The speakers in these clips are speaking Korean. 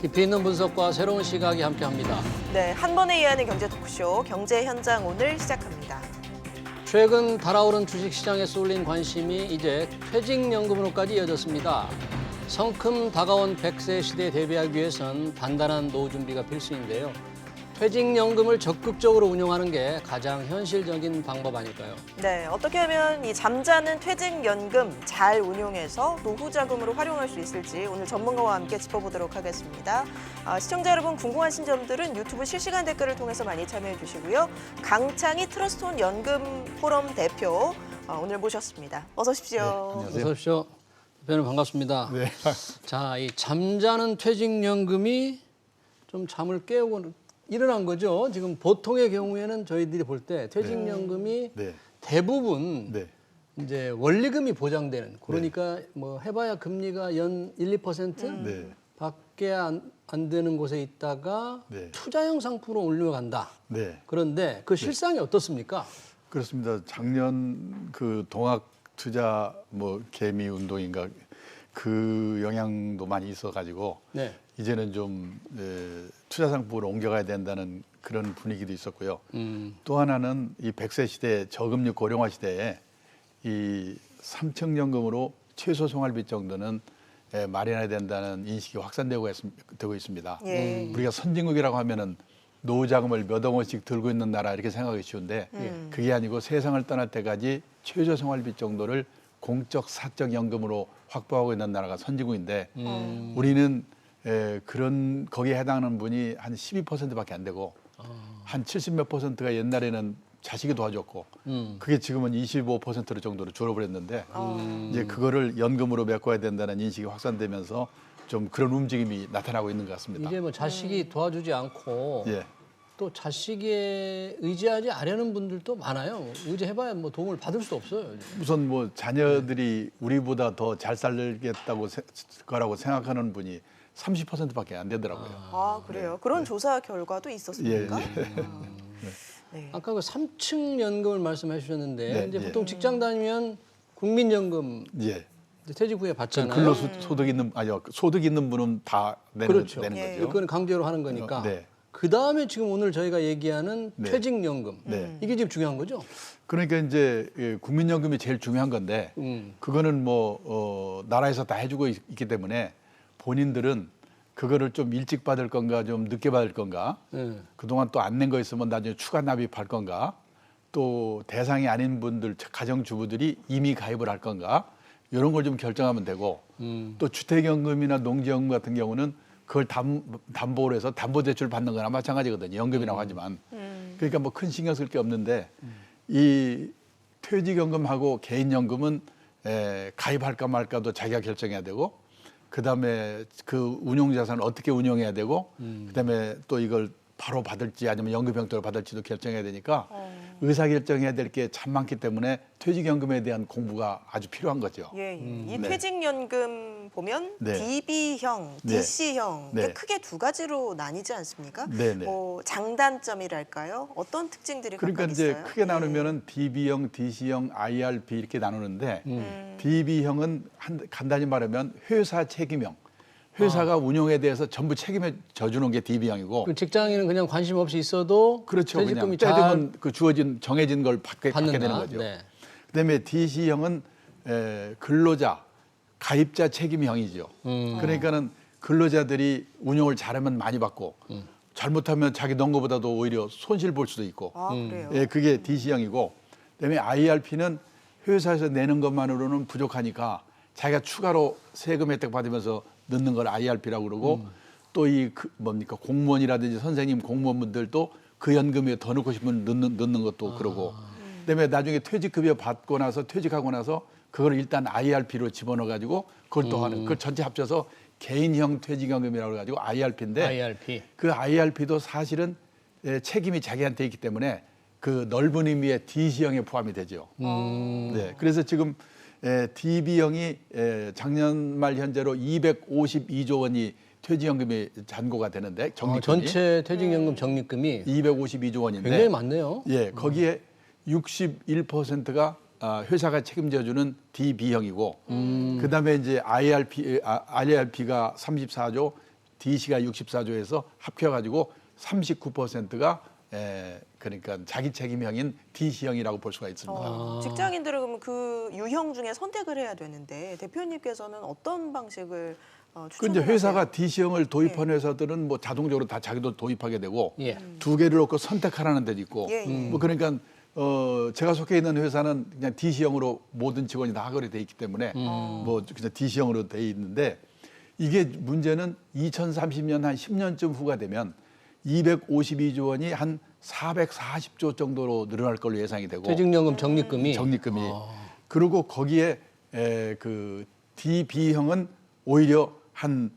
깊이 있는 분석과 새로운 시각이 함께합니다. 네, 한 번에 이해하는 경제 토크쇼 경제 현장 오늘 시작합니다. 최근 달아오른 주식시장에 쏠린 관심이 이제 퇴직연금으로까지 이어졌습니다. 성큼 다가온 100세 시대에 대비하기 위해선 단단한 노후 준비가 필수인데요. 퇴직연금을 적극적으로 운용하는 게 가장 현실적인 방법 아닐까요? 네, 어떻게 하면 이 잠자는 퇴직연금 잘 운용해서 노후 자금으로 활용할 수 있을지 오늘 전문가와 함께 짚어보도록 하겠습니다. 시청자 여러분 궁금하신 점들은 유튜브 실시간 댓글을 통해서 많이 참여해 주시고요. 강창희 트러스트온 연금 포럼 대표 오늘 모셨습니다. 어서 오십시오. 네, 안녕하세요. 어서 오십시오. 대표님 반갑습니다. 네. 자, 이 잠자는 퇴직연금이 좀 잠을 깨우고 일어난 거죠. 지금 보통의 경우에는 저희들이 볼 때 퇴직연금이 네. 대부분 네. 이제 원리금이 보장되는 그러니까 뭐 해봐야 금리가 연 1, 2% 네. 밖에 안 되는 곳에 있다가 네. 투자형 상품으로 올려간다. 네. 그런데 그 실상이 어떻습니까? 그렇습니다. 작년 그 동학 투자 뭐 개미 운동인가 그 영향도 많이 있어 가지고 네. 이제는 좀 투자 상품으로 옮겨가야 된다는 그런 분위기도 있었고요. 또 하나는 이 100세 시대 저금리 고령화 시대에 이 삼층연금으로 최소 생활비 정도는 마련해야 된다는 인식이 확산되고 있습니다. 예. 우리가 선진국이라고 하면은 노후 자금을 몇 억원씩 들고 있는 나라 이렇게 생각하기 쉬운데 그게 아니고 세상을 떠날 때까지 최저 생활비 정도를 공적 사적 연금으로 확보하고 있는 나라가 선진국인데 우리는 그런 거기에 해당하는 분이 한 12%밖에 안 되고 한 70몇 %가 옛날에는 자식이 도와줬고 그게 지금은 25% 정도로 줄어버렸는데 이제 그거를 연금으로 메꿔야 된다는 인식이 확산되면서 좀 그런 움직임이 나타나고 있는 것 같습니다. 이제 뭐 자식이 도와주지 않고 예. 또 자식에 의지하지 않으려는 분들도 많아요. 의지해봐야 뭐 도움을 받을 수 없어요. 우선 뭐 자녀들이 우리보다 더 잘 살겠다고 거라고 생각하는 분이 30%밖에 안 되더라고요. 아, 그래요? 그런 조사 결과도 있었습니까? 예. 네. 아까 그 3층 연금을 말씀해 주셨는데 네, 이제 예. 보통 직장 다니면 국민연금 예. 이제 퇴직 후에 받잖아요. 근로소득 있는 아니요 소득 있는 분은 다 그렇죠. 내는 예. 거죠. 그건 강제로 하는 거니까. 네. 그 다음에 지금 오늘 저희가 얘기하는 네. 퇴직연금 네. 이게 지금 중요한 거죠. 그러니까 이제 국민연금이 제일 중요한 건데 그거는 뭐 나라에서 다 해주고 있기 때문에 본인들은 그거를 좀 일찍 받을 건가 좀 늦게 받을 건가 그동안 또 안 낸 거 있으면 나중에 추가 납입할 건가 또 대상이 아닌 분들 가정주부들이 이미 가입을 할 건가 이런 걸 좀 결정하면 되고 또 주택연금이나 농지연금 같은 경우는 그걸 담보로 해서 담보대출 받는 거나 마찬가지거든요. 연금이라고 하지만. 그러니까 뭐 큰 신경 쓸 게 없는데 이 퇴직연금하고 개인연금은 가입할까 말까도 자기가 결정해야 되고 그다음에 그 운용자산을 어떻게 운영해야 되고 그다음에 또 이걸 바로 받을지 아니면 연금형태로 받을지도 결정해야 되니까 의사결정해야 될 게 참 많기 때문에 퇴직연금에 대한 공부가 아주 필요한 거죠. 예, 이 네. 퇴직연금 보면 네. DB형, 네. DC형 네. 크게 두 가지로 나뉘지 않습니까? 네, 네. 뭐 장단점이랄까요? 어떤 특징들이 그러니까 각각 이제 있어요? 크게 나누면은 DB형, DC형, IRP 이렇게 나누는데 DB형은 간단히 말하면 회사 책임형. 회사가 운용에 대해서 전부 책임을 져주는 게 DB형이고 그 직장인은 그냥 관심 없이 있어도 그렇죠. 퇴직금이 그냥 잘 때되면 그 주어진 정해진 걸 받게 받는다. 되는 거죠. 네. 그다음에 DC형은 근로자, 가입자 책임형이죠. 그러니까는 근로자들이 운용을 잘하면 많이 받고 잘못하면 자기 넣은 것보다도 오히려 손실 볼 수도 있고. 아, 그래요? 예, 그게 DC형이고 그다음에 IRP는 회사에서 내는 것만으로는 부족하니까 자기가 추가로 세금 혜택 받으면서 넣는 걸 IRP라고 그러고 또 이 뭡니까 공무원이라든지 선생님 공무원분들도 그 연금에 더 넣고 싶으면 넣는 것도 그러고 그다음에 나중에 퇴직급여 받고 나서 퇴직하고 나서 그걸 일단 IRP로 집어넣어 가지고 그걸 또 하는 그걸 전체 합쳐서 개인형 퇴직연금이라고 해가지고 IRP인데 IRP. 그 IRP도 사실은 책임이 자기한테 있기 때문에 그 넓은 의미의 DC형에 포함이 되죠. 네, 그래서 지금 DB형이 작년 말 현재로 252조 원이 퇴직연금이 잔고가 되는데 적립금이 전체 퇴직연금 적립금이 252조 원인데 굉장히 많네요. 예, 거기에 61%가 회사가 책임져주는 DB형이고, 그다음에 이제 IRP가 34조, DC가 64조에서 합쳐가지고 39%가 그러니까 자기 책임형인 DC형이라고 볼 수가 있습니다. 직장인들은 그러면 그 유형 중에 선택을 해야 되는데 대표님께서는 어떤 방식을 그 이제 추천을 회사가 하세요? DC형을 도입하는 회사들은 뭐 자동적으로 다 자기도 도입하게 되고 예. 두 개를 놓고 선택하라는 데도 있고 예, 예. 뭐 그러니까 제가 속해 있는 회사는 그냥 DC형으로 모든 직원이 다 하거리 돼 있기 때문에 뭐 그냥 DC형으로 돼 있는데 이게 문제는 2030년 한 10년쯤 후가 되면 252조 원이 한 440조 정도로 늘어날 걸로 예상이 되고 퇴직연금 적립금이 적립금이 그리고 거기에 그 DB형은 오히려 한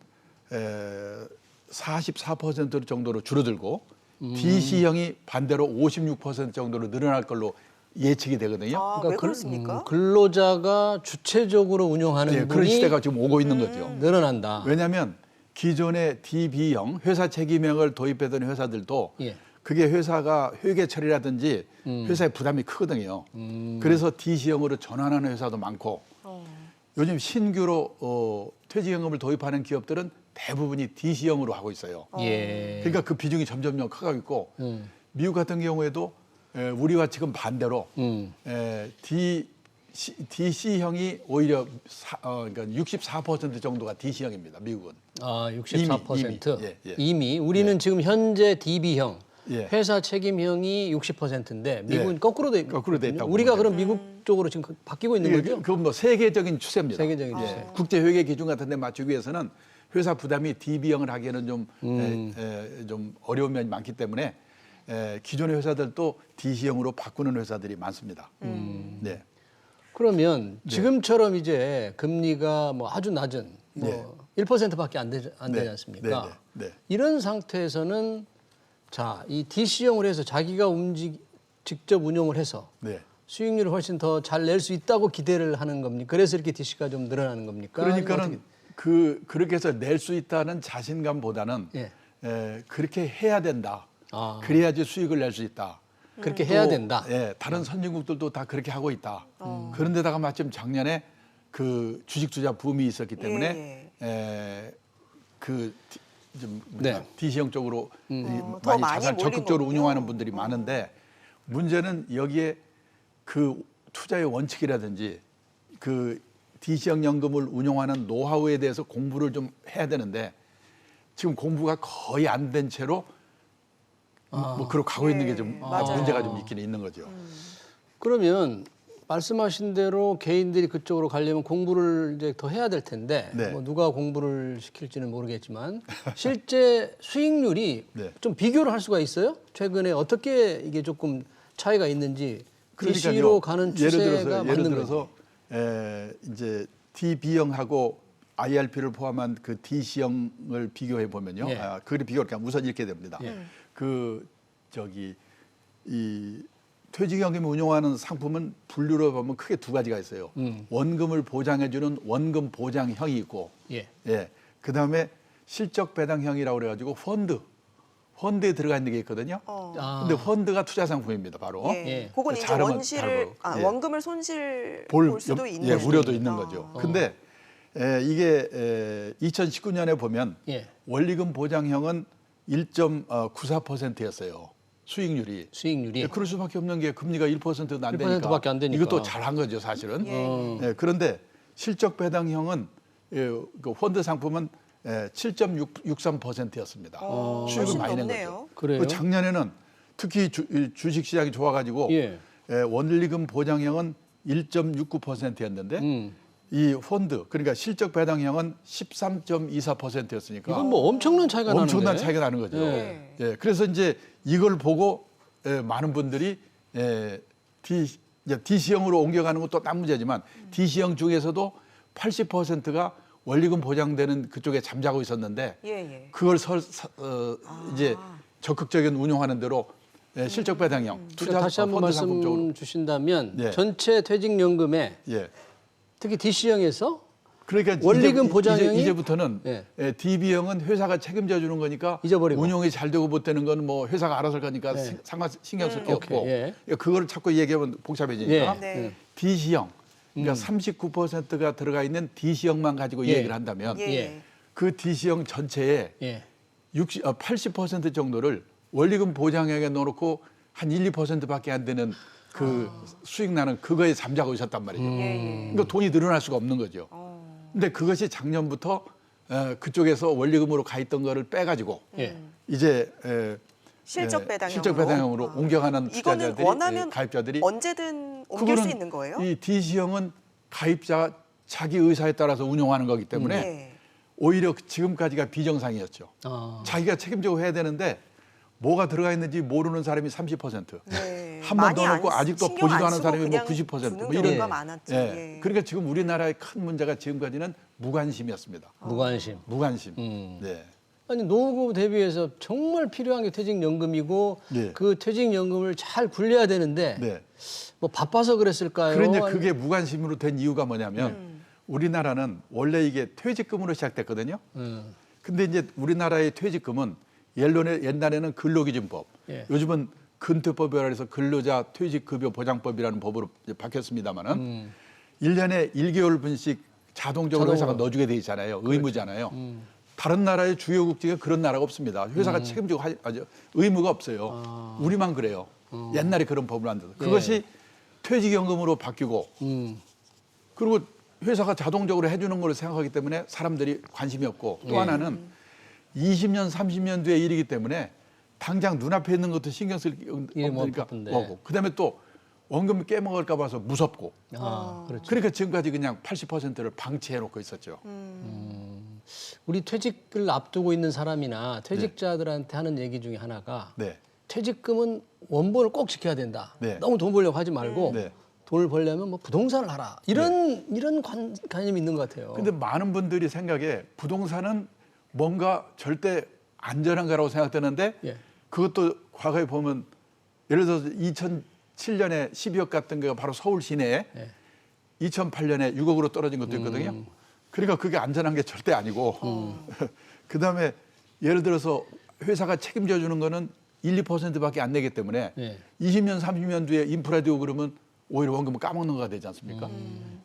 44% 정도로 줄어들고 DC형이 반대로 56% 정도로 늘어날 걸로 예측이 되거든요. 왜 그렇습니까? 근로자가 주체적으로 운영하는 네, 그런 분이 시대가 지금 오고 있는 거죠. 늘어난다. 왜냐하면 기존의 DB형 회사 책임형을 도입했던 회사들도 예. 그게 회사가 회계 처리라든지 회사의 부담이 크거든요. 그래서 DC형으로 전환하는 회사도 많고 요즘 신규로 퇴직연금을 도입하는 기업들은 대부분이 DC형으로 하고 있어요. 예. 그러니까 그 비중이 점점 커가고 있고 미국 같은 경우에도 우리와 지금 반대로 DC형이 오히려 그러니까 64% 정도가 DC형입니다. 미국은. 아, 64%. 이미, 예. 이미 우리는 지금 현재 DB형, 예. 회사 책임형이 60%인데 미국은 예. 거꾸로 돼 거꾸로 돼 있다고 우리가 보면 그럼 미국 쪽으로 지금 바뀌고 있는 거죠? 그건 뭐 세계적인 추세입니다. 세계적인 추세. 국제 회계 기준 같은 데 맞추기 위해서는 회사 부담이 DB형을 하기에는 좀 어려운 면이 많기 때문에 기존의 회사들도 DC형으로 바꾸는 회사들이 많습니다. 네. 그러면 지금처럼 이제 금리가 뭐 아주 낮은 뭐 1%밖에 안 되지 않습니까? 네. 이런 상태에서는 자, 이 DC형으로 해서 자기가 직접 운용을 해서 네. 수익률을 훨씬 더 잘 낼 수 있다고 기대를 하는 겁니까? 그래서 이렇게 DC가 좀 늘어나는 겁니까? 그러니까는 그렇게 해서 낼 수 있다는 자신감보다는 예. 그렇게 해야 된다. 아. 그래야지 수익을 낼 수 있다. 그렇게 해야 된다. 다른 선진국들도 다 그렇게 하고 있다. 그런데다가 마침 작년에 그 주식 투자 붐이 있었기 때문에 네. DC형 쪽으로 더 많이 많이 자산 몰린 적극적으로 거군요. 운용하는 분들이 많은데 문제는 여기에 그 투자의 원칙이라든지 그 DC형 연금을 운용하는 노하우에 대해서 공부를 좀 해야 되는데 지금 공부가 거의 안 된 채로 뭐 그러고 가고 있는 게 좀 맞아요. 문제가 좀 있긴 있는 거죠. 그러면 말씀하신 대로 개인들이 그쪽으로 가려면 공부를 이제 더 해야 될 텐데 네. 뭐 누가 공부를 시킬지는 모르겠지만 실제 수익률이 네. 좀 비교를 할 수가 있어요? 최근에 어떻게 이게 조금 차이가 있는지 그러니까요. DC로 가는 추세가 맞는 예를 들어서 이제 DB형하고 IRP를 포함한 그 DC형을 비교해 보면요. 예. 그 비교를 그냥 우선 이렇게 됩니다. 이 퇴직연금이 운용하는 상품은 분류로 보면 크게 두 가지가 있어요. 원금을 보장해주는 원금 보장형이 있고, 예. 그다음에 실적 배당형이라고 그래가지고 펀드에 들어가 있는 게 있거든요. 근데 펀드가 투자 상품입니다, 바로. 예. 그건 이제 잘하면 잘 벌고. 예. 원금을 볼 수도 있는 우려도 있는 거죠. 근데 이게 2019년에 보면 예. 원리금 보장형은 1.94%였어요. 수익률이. 그럴 수밖에 없는 게 금리가 1%도 안 되니까. 1%밖에 안 되니까. 이것도 잘한 거죠, 사실은. 그런데 실적 배당형은 그 펀드 상품은 7.63%였습니다. 수익은 훨씬 많이 낸 높네요. 거죠. 그래요? 그 작년에는 특히 주식 시장이 좋아가지고 예. 원리금 보장형은 1.69%였는데 이 펀드 그러니까 실적 배당형은 13.24%였으니까 이건 뭐 엄청난 차이가 나는데. 엄청난 차이가 나는 거죠. 예. 그래서 이제 이걸 보고 많은 분들이 DC형으로 옮겨가는 것도 딴 문제지만 DC형 중에서도 80%가 원리금 보장되는 그쪽에 잠자고 있었는데 그걸 이제 적극적인 운용하는 대로 실적 배당형 투자 다시 한번 펀드 상품 쪽으로 말씀 주신다면 예. 전체 퇴직연금에 예. 특히 DC형에서 그러니까 원리금 보장형이 이제부터는 예. DB형은 회사가 책임져 주는 거니까 잊어버리고. 운용이 잘 되고 못 되는 건 뭐 회사가 알아서 할 거니까 예. 신경 쓸 게 없고 오케이, 예. 그거를 자꾸 얘기하면 복잡해지니까 네. 예. DC형 그러니까 39%가 들어가 있는 DC형만 가지고 예. 얘기를 한다면 예. 그 DC형 전체의 예. 80% 정도를 원리금 보장형에 넣어놓고 한 1, 2%밖에 안 되는 그 수익 나는 그거에 잠자고 있었단 말이죠. 그러니까 돈이 늘어날 수가 없는 거죠. 근데 그것이 작년부터 그쪽에서 원리금으로 가 있던 거를 빼가지고 예. 이제 실적 배당형으로, 실적 배당형으로 옮겨가는 이거는 투자자들이 원하면 가입자들이 언제든 옮길 수 있는 거예요? 이 DC형은 가입자 자기 의사에 따라서 운용하는 거기 때문에 네. 오히려 지금까지가 비정상이었죠. 아. 자기가 책임지고 해야 되는데 뭐가 들어가 있는지 모르는 사람이 30%. 네. 한 번 많이 넣어놓고 안 아직도 신경 보지도 안 않은 쓰고 사람이 뭐 그냥 90%. 두는 뭐 경우가 이런. 많았죠. 예. 예. 그러니까 지금 우리나라의 큰 문제가 지금까지는 무관심이었습니다. 무관심. 무관심. 네. 아니 노후 대비해서 정말 필요한 게 퇴직연금이고 네. 그 퇴직연금을 잘 굴려야 되는데 네. 뭐 바빠서 그랬을까요? 그런데 그게 무관심으로 된 이유가 뭐냐면 우리나라는 원래 이게 퇴직금으로 시작됐거든요. 근데 이제 우리나라의 퇴직금은 옛날에는 근로기준법, 예. 요즘은 근퇴법이라 해서 근로자 퇴직급여 보장법이라는 법으로 이제 바뀌었습니다만은 1년에 1개월분씩 자동적으로 회사가 넣어주게 돼 있잖아요. 의무잖아요. 다른 나라의 주요 국적에 그런 나라가 없습니다. 회사가 책임지고 의무가 없어요. 우리만 그래요. 옛날에 그런 법을 만들어서. 그것이 퇴직연금으로 바뀌고 그리고 회사가 자동적으로 해주는 걸 생각하기 때문에 사람들이 관심이 없고 또 하나는 20년, 30년 뒤의 일이기 때문에 당장 눈앞에 있는 것도 신경 쓸 게 예, 뭐 없으니까 바쁜데. 뭐고 그다음에 또 원금 깨먹을까 봐서 무섭고 그렇죠. 그러니까 지금까지 그냥 80%를 방치해 놓고 있었죠. 우리 퇴직을 앞두고 있는 사람이나 퇴직자들한테 하는 얘기 중에 하나가 네. 퇴직금은 원본을 꼭 지켜야 된다. 네. 너무 돈 벌려고 하지 말고 네. 돈을 벌려면 뭐 부동산을 하라. 이런 관념이 있는 것 같아요. 근데 많은 분들이 생각에 부동산은 뭔가 절대 안전한 거라고 생각되는데 예. 그것도 과거에 보면 예를 들어서 2007년에 12억 같은 게 바로 서울 시내에 예. 2008년에 6억으로 떨어진 것도 있거든요. 그러니까 그게 안전한 게 절대 아니고 그다음에 예를 들어서 회사가 책임져 주는 거는 1, 2%밖에 안 내기 때문에 예. 20년, 30년 뒤에 인프라 되고 그러면 오히려 원금을 까먹는 거가 되지 않습니까?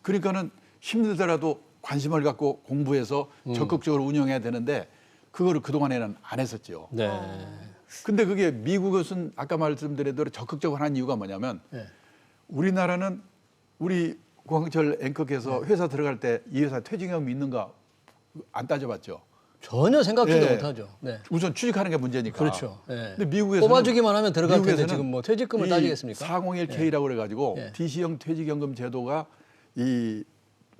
그러니까는 힘들더라도 관심을 갖고 공부해서 적극적으로 운영해야 되는데 그거를 그동안에는 안 했었죠. 네. 근데 그게 미국은 아까 말씀드린 대로 적극적으로 하는 이유가 뭐냐면 네. 우리나라는 우리 고항철 앵커께서 회사 들어갈 때 이 회사 퇴직연금 있는가 안 따져봤죠. 전혀 생각지도 예. 못하죠. 네. 우선 취직하는 게 문제니까. 그렇죠. 예. 근데 미국에서는 뽑아주기만 하면 들어갈 텐데 미국에서는 지금 뭐 퇴직금을 따지겠습니까? 401K라고 그래가지고 예. DC형 퇴직연금 제도가 이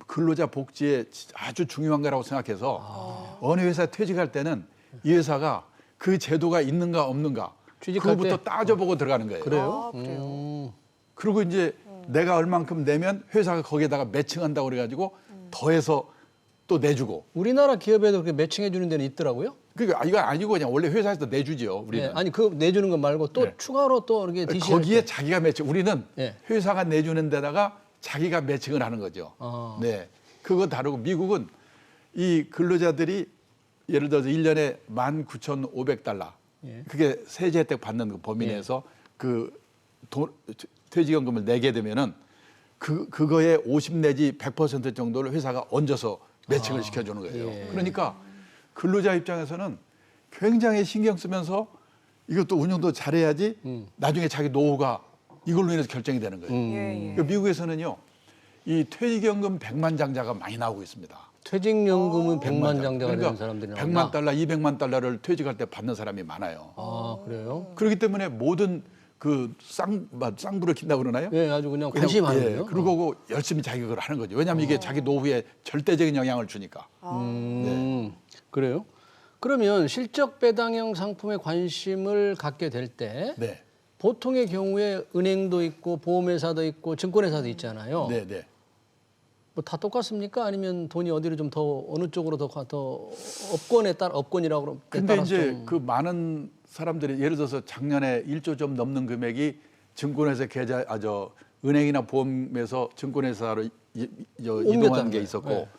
근로자 복지에 아주 중요한 거라고 생각해서 어느 회사 퇴직할 때는 이 회사가 그 제도가 있는가 없는가 취직할 그거부터 때? 따져보고 들어가는 거예요. 그래요? 그래요. 그리고 이제 내가 얼만큼 내면 회사가 거기에다가 매칭한다고 그래가지고 더해서 또 내주고. 우리나라 기업에도 그렇게 매칭해 주는 데는 있더라고요. 그러니까 이거 아니고 그냥 원래 회사에서 내주죠. 우리는. 네. 아니 그 내주는 것 말고 또 네. 추가로 또 이렇게 DC 할 거기에 때. 자기가 매칭. 우리는 네. 회사가 내주는 데다가 자기가 매칭을 하는 거죠. 아. 네. 그거 다르고 미국은 이 근로자들이 예를 들어서 1년에 19,500달러. 예. 그게 세제 혜택 받는 그 범위 내에서 그 퇴직연금을 내게 되면은 그거에 50 내지 100% 정도를 회사가 얹어서 매칭을 시켜주는 거예요. 예. 그러니까 근로자 입장에서는 굉장히 신경 쓰면서 이것도 운영도 잘해야지 나중에 자기 노후가 이걸로 인해서 결정이 되는 거예요. 예, 예. 그러니까 미국에서는요, 이 퇴직연금 백만장자가 많이 나오고 있습니다. 퇴직연금은 백만장자가 그러니까 되는 사람들이 100만 달러, 200만 달러를 퇴직할 때 받는 사람이 많아요. 아 그래요? 그렇기 때문에 모든 그 쌍불을 킨다고 그러나요? 예, 아주 그냥 관심 많은 거예요. 그러고 이제 열심히 자기 그걸 하는 거죠. 왜냐하면 이게 자기 노후에 절대적인 영향을 주니까. 그래요? 그러면 실적 배당형 상품에 관심을 갖게 될 때 네, 보통의 경우에 은행도 있고 보험회사도 있고 증권회사도 있잖아요. 네, 네. 뭐 다 똑같습니까? 아니면 돈이 어디로 좀 더 어느 쪽으로 더 업권에 따라 업권이라고 그러면 근데 이제 그 많은 사람들이 예를 들어서 작년에 1조 좀 넘는 금액이 증권회사 계좌, 은행이나 보험에서 증권회사로 이동한 게 있었고, 네.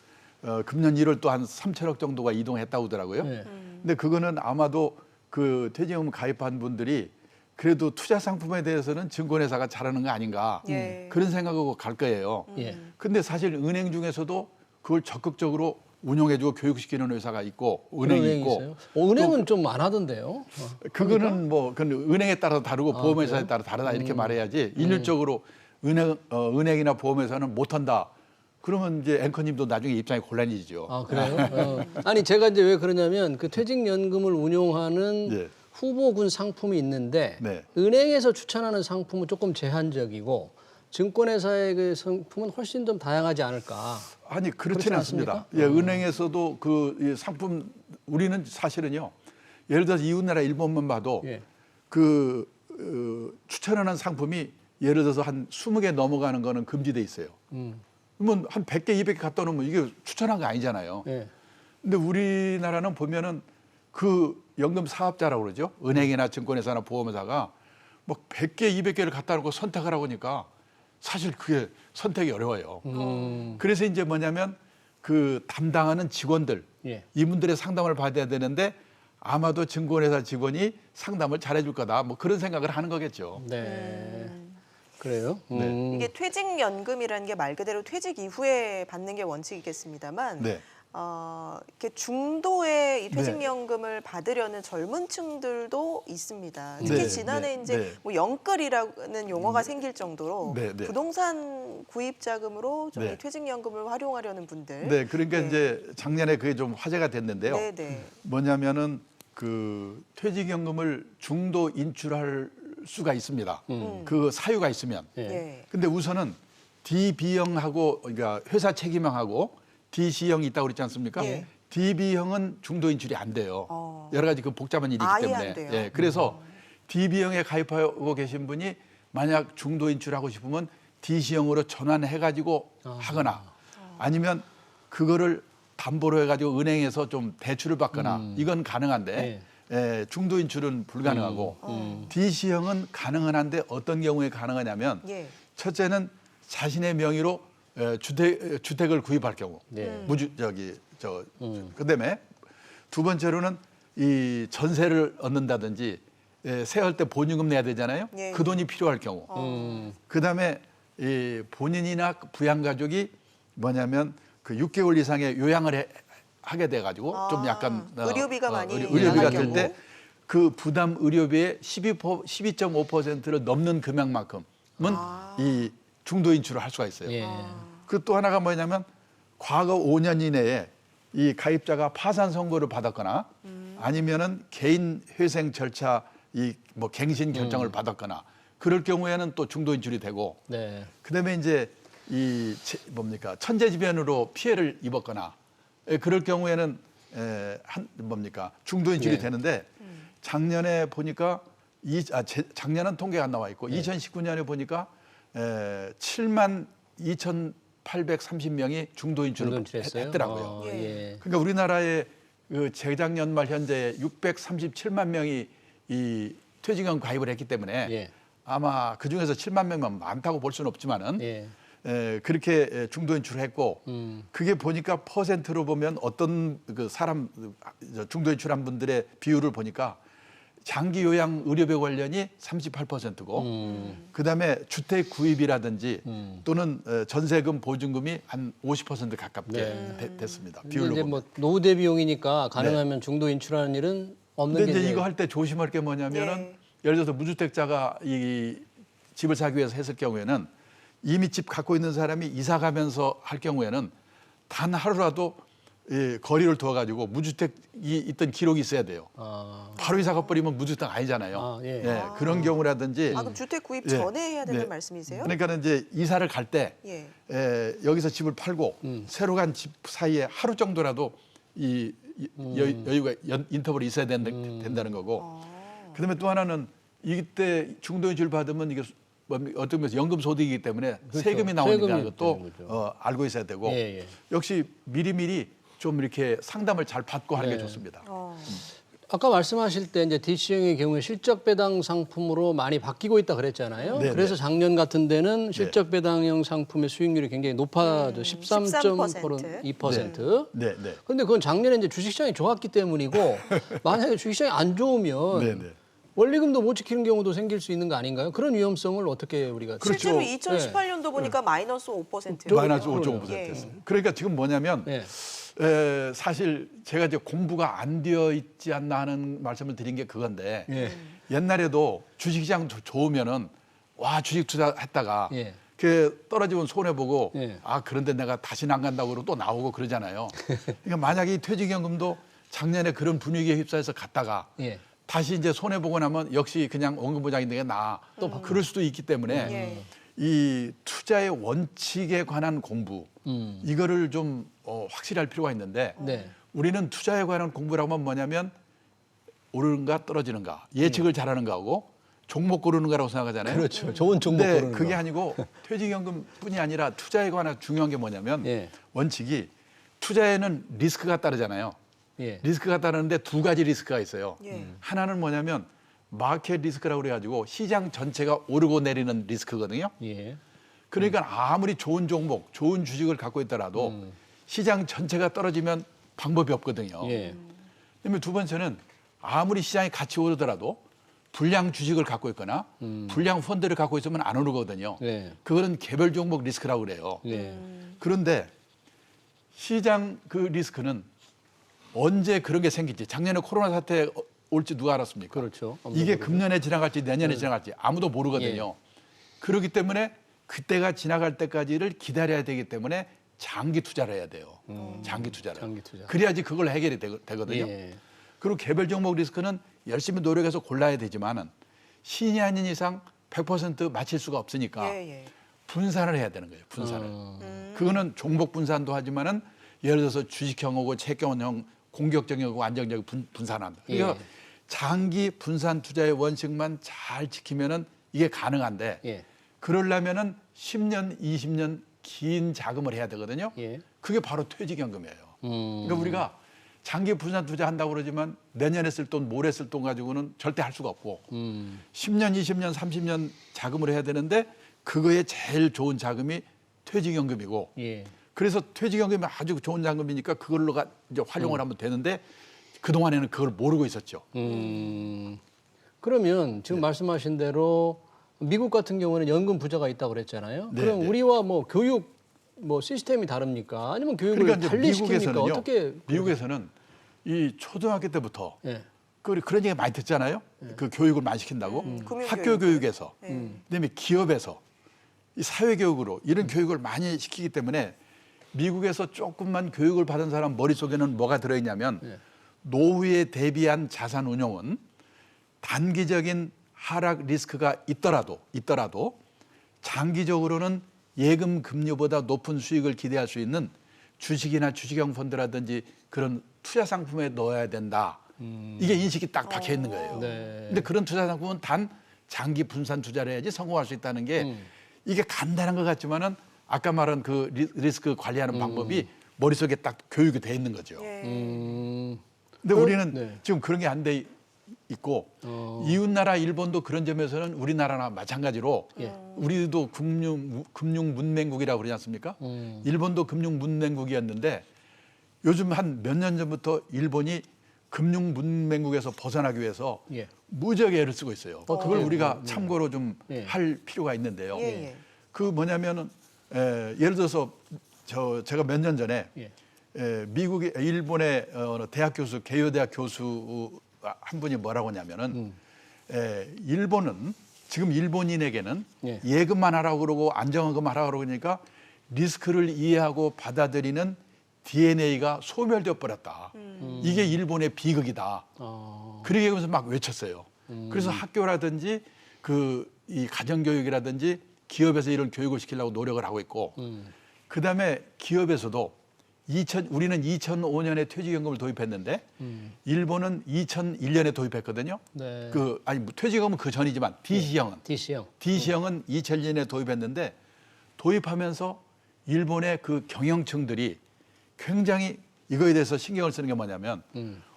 금년 1월 또 한 3천억 정도가 이동했다고 하더라고요. 네. 근데 그거는 아마도 그 퇴직연금 가입한 분들이 그래도 투자 상품에 대해서는 증권회사가 잘하는 거 아닌가 예. 그런 생각하고 갈 거예요. 예. 근데 사실 은행 중에서도 그걸 적극적으로 운용해주고 교육시키는 회사가 있고 은행이 은행이 있고 있어요? 은행은 좀 안 하던데요. 그거는 뭐 그건 은행에 따라 다르고 보험회사에 따라 다르다 이렇게 말해야지 일률적으로 은행이나 보험회사는 못한다. 그러면 이제 앵커님도 나중에 입장이 곤란해지죠. 아 그래요? 아니 제가 이제 왜 그러냐면 그 퇴직연금을 운용하는 예. 후보군 상품이 있는데 네. 은행에서 추천하는 상품은 조금 제한적이고 증권회사의 그 상품은 훨씬 좀 다양하지 않을까. 아니 그렇지 그렇지는 않습니다. 않습니까? 예, 은행에서도 이 상품 우리는 사실은요. 예를 들어서 이웃나라 일본만 봐도 예. 추천하는 상품이 예를 들어서 한 20개 넘어가는 거는 금지돼 있어요. 그러면 한 100개, 200개 갖다 놓으면 이게 추천한 거 아니잖아요. 예. 근데 우리나라는 보면은 그 연금 사업자라고 그러죠. 은행이나 증권회사나 보험회사가 뭐 100개, 200개를 갖다 놓고 선택하라고 하니까 사실 그게 선택이 어려워요. 그래서 이제 뭐냐면 그 담당하는 직원들, 예. 이분들의 상담을 받아야 되는데 아마도 증권회사 직원이 상담을 잘해줄 거다. 뭐 그런 생각을 하는 거겠죠. 네. 그래요? 이게 퇴직연금이라는 게 말 그대로 퇴직 이후에 받는 게 원칙이겠습니다만 네. 이렇게 중도의 이 퇴직연금을 받으려는 젊은 층들도 있습니다. 특히 네, 지난해 네, 이제 네. 뭐 영끌이라는 용어가 생길 정도로 네, 네. 부동산 구입 자금으로 좀 네. 이 퇴직연금을 활용하려는 분들. 네, 그러니까 네. 이제 작년에 그게 좀 화제가 됐는데요. 네, 네. 뭐냐면은 그 퇴직연금을 중도 인출할 수가 있습니다. 그 사유가 있으면. 예. 예. 근데 우선은 DB형하고 그러니까 회사 책임형하고 DC형이 있다고 그랬지 않습니까? 예. DB형은 중도 인출이 안 돼요. 여러 가지 그 복잡한 일이 있기 아예 때문에. 안 돼요? 예, 그래서 DB형에 가입하고 계신 분이 만약 중도 인출하고 싶으면 DC형으로 전환해가지고 하거나 아니면 그거를 담보로 해가지고 은행에서 좀 대출을 받거나 이건 가능한데 예, 중도 인출은 불가능하고 DC형은 가능은 한데 어떤 경우에 가능하냐면 예. 첫째는 자신의 명의로 주택을 구입할 경우 네. 그다음에 두 번째로는 이 전세를 얻는다든지 세할 때 보증금 내야 되잖아요. 예. 그 돈이 필요할 경우. 그다음에 이 본인이나 부양 가족이 뭐냐면 그 6개월 이상의 요양을 하게 돼 가지고 좀 약간 의료비가 많이 의료비가 나갈 들 경우. 때 그 부담 의료비의 12.5%를 넘는 금액만큼은 이 중도 인출을 할 수가 있어요. 예. 그 또 하나가 뭐냐면 과거 5년 이내에 이 가입자가 파산 선고를 받았거나 아니면은 개인 회생 절차 이 뭐 갱신 결정을 받았거나 그럴 경우에는 또 중도 인출이 되고 네. 그다음에 이제 천재지변으로 피해를 입었거나 그럴 경우에는 중도 인출이 네. 되는데 작년에 보니까 작년은 통계가 안 나와 있고 2019년에 보니까 7만 2,830명이 중도 인출을 했더라고요. 예. 그러니까 우리나라의 그 재작년 말 현재 637만 명이 이 퇴직연금 가입을 했기 때문에 예. 아마 그 중에서 7만 명만 많다고 볼 수는 없지만은 예. 그렇게 중도 인출을 했고 그게 보니까 퍼센트로 보면 어떤 그 사람 중도 인출한 분들의 비율을 보니까 장기 요양 의료비 관련이 38%고 그다음에 주택 구입이라든지 또는 전세금 보증금이 한 50% 가깝게 됐습니다. 비율로 이제 보면. 뭐 노후 대비 비용이니까 가능하면 중도 인출하는 일은 없는 근데 게 이제 이거 할 때 조심할 게 뭐냐면은 예. 예를 들어서 무주택자가 이 집을 사기 위해서 했을 경우에는 이미 집 갖고 있는 사람이 이사 가면서 할 경우에는 단 하루라도 거리를 두어가지고 무주택이 있던 기록이 있어야 돼요. 바로 이사 가버리면 무주택 아니잖아요. 그런 경우라든지. 그럼 주택 구입 예. 전에 해야 되는 네. 말씀이세요? 그러니까는 이제 이사를 갈 때 예. 여기서 집을 팔고 새로 간 집 사이에 하루 정도라도 여유가 인터벌이 있어야 된다는 거고. 그다음에 또 하나는 이때 중도인출 받으면 이게 어떤 면에서 연금 소득이기 때문에 그렇죠. 세금이 나오니까 세금이 그것도 되는 거죠. 알고 있어야 되고 예, 예. 역시 미리미리 좀 이렇게 상담을 잘 받고 하는 게 네. 좋습니다. 아까 말씀하실 때 이제 DC형의 경우에 실적 배당 상품으로 많이 바뀌고 있다 그랬잖아요. 네네. 그래서 작년 같은 데는 실적 배당형 상품의 수익률이 굉장히 높아져 13.2%. 네, 네. 그런데 그건 작년에 이제 주식시장이 좋았기 때문이고 만약에 주식시장이 안 좋으면 네, 네. 원리금도 못 지키는 경우도 생길 수 있는 거 아닌가요? 그런 위험성을 어떻게 우리가 실제로 그렇죠. 2018년도 보니까 마이너스 5%예요. 마이너스 5.5%였어요. 그러니까 지금 뭐냐면 네. 사실 제가 이제 공부가 안 되어 있지 않나 하는 말씀을 드린 게 그건데 예. 옛날에도 주식시장 좋으면은 와 주식 투자했다가 예. 그 떨어지면 손해 보고 예. 아 그런데 내가 다시는 안 간다고 그러고 또 나오고 그러잖아요. 그러니까 만약에 이 퇴직연금도 작년에 그런 분위기에 휩싸여서 갔다가 예. 다시 이제 손해 보고 나면 역시 그냥 원금보장인 게 나아. 또 그럴 수도 있기 때문에 예. 이 투자의 원칙에 관한 공부 이거를 좀 확실히 할 필요가 있는데 네. 우리는 투자에 관한 공부라고 하면 뭐냐면 오르는가 떨어지는가 예측을 잘하는 거하고 종목 고르는 거라고 생각하잖아요. 그렇죠. 좋은 종목 근데 고르는 그게 거. 아니고 퇴직연금뿐이 아니라 투자에 관한 중요한 게 뭐냐면 예. 원칙이 투자에는 리스크가 따르잖아요. 예. 리스크가 따르는데 두 가지 리스크가 있어요. 예. 하나는 뭐냐면 마켓 리스크라고 그래가지고 시장 전체가 오르고 내리는 리스크거든요. 예. 그러니까 아무리 좋은 종목, 좋은 주식을 갖고 있더라도 시장 전체가 떨어지면 방법이 없거든요. 예. 그다음에 두 번째는 아무리 시장이 같이 오르더라도 불량 주식을 갖고 있거나 불량 펀드를 갖고 있으면 안 오르거든요. 네. 그거는 개별 종목 리스크라고 그래요. 예. 그런데 시장 그 리스크는 언제 그런 게 생길지 작년에 코로나 사태 올지 누가 알았습니까? 그렇죠. 이게 금년에 지나갈지 내년에 지나갈지 아무도 모르거든요. 그렇기 때문에 그때가 지나갈 때까지를 기다려야 되기 때문에 장기 투자를 해야 돼요. 장기 투자를. 장기 투자. 그래야지 그걸 해결이 되거든요. 예. 그리고 개별 종목 리스크는 열심히 노력해서 골라야 되지만은 신이 아닌 이상 100% 맞힐 수가 없으니까 예, 예. 분산을 해야 되는 거예요. 분산을. 그거는 종목 분산도 하지만은 예를 들어서 주식형하고 채권형 공격적이고 안정적이고 분산한다. 그러니까 예. 장기 분산 투자의 원칙만 잘 지키면은 이게 가능한데 예. 그러려면은 10년, 20년 긴 자금을 해야 되거든요. 예. 그게 바로 퇴직연금이에요. 그러니까 우리가 장기 분산 투자한다고 그러지만 내년에 쓸 돈, 모레 쓸 돈 가지고는 절대 할 수가 없고 10년, 20년, 30년 자금을 해야 되는데 그거에 제일 좋은 자금이 퇴직연금이고 예. 그래서 퇴직연금이 아주 좋은 자금이니까 그걸로가 이제 활용을 하면 되는데 그동안에는 그걸 모르고 있었죠. 그러면 지금 말씀하신 대로 미국 같은 경우는 연금 부자가 있다고 그랬잖아요. 네, 그럼 네. 우리와 뭐 교육 뭐 시스템이 다릅니까? 아니면 교육을 그러니까 이제 달리시킵니까? 어떻게? 미국에서는 이 초등학교 때부터 예. 그런 얘기 많이 듣잖아요. 그 교육을 많이 시킨다고. 금융교육. 학교 교육에서, 그다음에 기업에서 이 사회 교육으로 이런 교육을 많이 시키기 때문에 미국에서 조금만 교육을 받은 사람 머릿속에는 뭐가 들어있냐면 노후에 대비한 자산 운용은 단기적인 하락 리스크가 있더라도 장기적으로는 예금 금리보다 높은 수익을 기대할 수 있는 주식이나 주식형 펀드라든지 그런 투자 상품에 넣어야 된다. 이게 인식이 딱 박혀 있는 거예요. 네. 근데 그런 투자 상품은 단 장기 분산 투자를 해야지 성공할 수 있다는 게 이게 간단한 것 같지만은 아까 말한 그 리스크 관리하는 방법이 머릿속에 딱 교육이 돼 있는 거죠. 예. 근데 우리는 네. 지금 그런 게 안 돼 있고 이웃나라 일본도 그런 점에서는 우리나라나 마찬가지로 우리도 금융 문맹국이라고 그러지 않습니까? 일본도 금융 문맹국이었는데 요즘 한 몇 년 전부터 일본이 금융 문맹국에서 벗어나기 위해서 예. 무지하게 애를 쓰고 있어요. 그걸 우리가 참고로 좀 예. 할 필요가 있는데요. 예, 예. 그 뭐냐면은 예를 들어서 제가 몇 년 전에 예. 미국의 일본의 대학 교수 개요대학 교수 한 분이 뭐라고 하냐면은 일본은 지금 일본인에게는 예. 예금만 하라고 그러고 안정화금 하라고 그러니까 리스크를 이해하고 받아들이는 DNA가 소멸되어 버렸다. 이게 일본의 비극이다. 그렇게 하면서 막 외쳤어요. 그래서 학교라든지 이 가정교육이라든지 기업에서 이런 교육을 시키려고 노력을 하고 있고 그다음에 기업에서도 우리는 2005년에 퇴직연금을 도입했는데 일본은 2001년에 도입했거든요. 네. 퇴직연금은 그 전이지만 DC형은 DC형. 2001년에 도입했는데 도입하면서 일본의 그 경영층들이 굉장히 이거에 대해서 신경을 쓰는 게 뭐냐면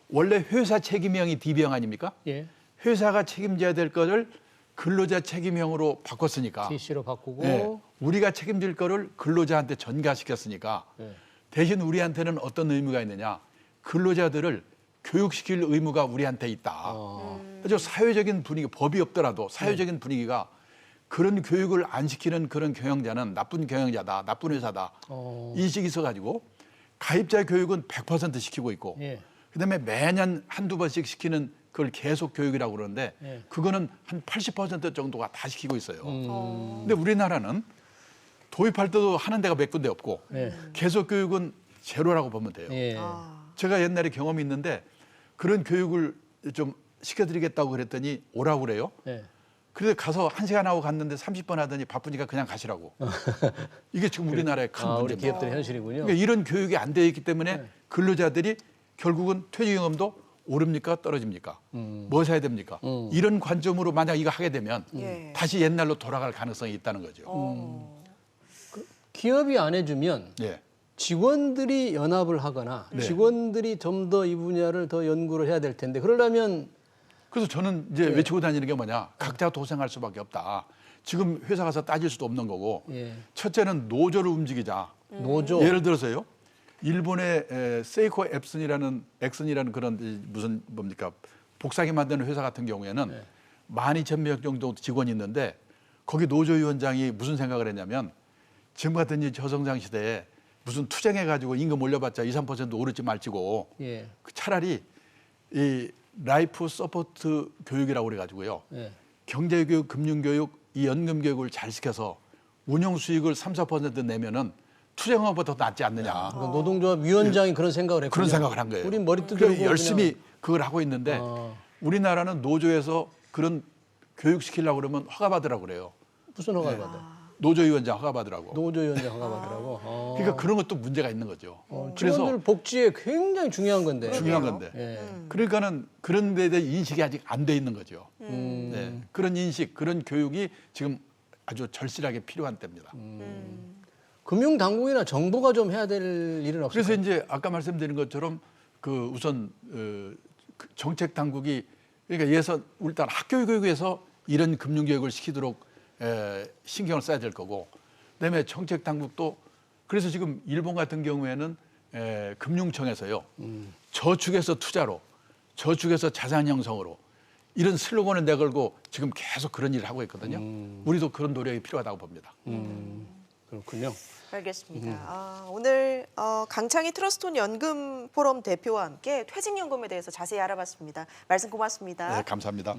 원래 회사 책임형이 DB형 아닙니까? 예. 회사가 책임져야 될 거를 근로자 책임형으로 바꿨으니까 TC로 바꾸고. 예, 우리가 책임질 거를 근로자한테 전가시켰으니까 예. 대신 우리한테는 어떤 의무가 있느냐? 근로자들을 교육시킬 의무가 우리한테 있다. 아주 사회적인 분위기, 법이 없더라도 사회적인 분위기가 그런 교육을 안 시키는 그런 경영자는 나쁜 경영자다, 나쁜 회사다 인식이 있어가지고 가입자 교육은 100% 시키고 있고 예. 그다음에 매년 한두 번씩 시키는 그걸 계속 교육이라고 그러는데 예. 그거는 한 80% 정도가 다 시키고 있어요. 근데 우리나라는 도입할 때도 하는 데가 몇 군데 없고 예. 계속 교육은 제로라고 보면 돼요. 예. 제가 옛날에 경험이 있는데 그런 교육을 좀 시켜드리겠다고 그랬더니 오라고 그래요. 예. 그래서 가서 1시간 하고 갔는데 30분 하더니 바쁘니까 그냥 가시라고. 이게 지금 우리나라의 큰 우리 문제입니다. 기업들의 현실이군요. 그러니까 이런 교육이 안 되어 있기 때문에 근로자들이 결국은 퇴직연금도 오릅니까 떨어집니까? 뭐 사야 됩니까? 이런 관점으로 만약 이거 하게 되면 예. 다시 옛날로 돌아갈 가능성이 있다는 거죠. 기업이 안 해주면 예. 직원들이 연합을 하거나 네. 직원들이 좀 더 이 분야를 더 연구를 해야 될 텐데 그러려면 그래서 저는 이제 외치고 다니는 게 뭐냐? 각자 도생할 수밖에 없다. 지금 회사 가서 따질 수도 없는 거고. 예. 첫째는 노조를 움직이자. 노조. 예를 들어서요. 일본의 세이코 앱슨이라는 그런 무슨 뭡니까 복사기 만드는 회사 같은 경우에는 12,000명 정도 직원이 있는데 거기 노조위원장이 무슨 생각을 했냐면 지금 같은 이 저성장 시대에 무슨 투쟁해가지고 임금 올려봤자 2, 3% 오르지 말지고 예. 차라리 이 라이프 서포트 교육이라고 그래가지고요. 예. 경제교육, 금융교육, 이 연금교육을 잘 시켜서 운영 수익을 3, 4% 내면은 투쟁업보다 더 낫지 않느냐. 그러니까 노동조합 위원장이 그런 생각을 했군요. 그런 생각을 한 거예요. 우린 머리 그러니까 두드리고 열심히 그걸 하고 있는데 어. 우리나라는 노조에서 그런 교육 시키려고 그러면 허가 받으라고 그래요. 무슨 허가를 받아? 노조위원장 허가 받으라고. 노조위원장 허가 받으라고. 그러니까 그런 것도 문제가 있는 거죠. 직원들 그래서 복지에 굉장히 중요한 건데. 중요한 건데. 예. 그러니까는 그런 데에 대한 인식이 아직 안 돼 있는 거죠. 네. 그런 인식, 그런 교육이 지금 아주 절실하게 필요한 때입니다. 금융 당국이나 정부가 좀 해야 될 일은 없을까요? 그래서 이제 아까 말씀드린 것처럼 그 우선 그 정책 당국이 그러니까 예선 일단 학교 교육에서 이런 금융 교육을 시키도록 신경을 써야 될 거고, 그다음에 정책 당국도 그래서 지금 일본 같은 경우에는 금융청에서요 저축에서 투자로, 저축에서 자산 형성으로 이런 슬로건을 내걸고 지금 계속 그런 일을 하고 있거든요. 우리도 그런 노력이 필요하다고 봅니다. 그렇군요. 알겠습니다. 오늘 강창희 트러스트온 연금 포럼 대표와 함께 퇴직연금에 대해서 자세히 알아봤습니다. 말씀 고맙습니다. 네, 감사합니다.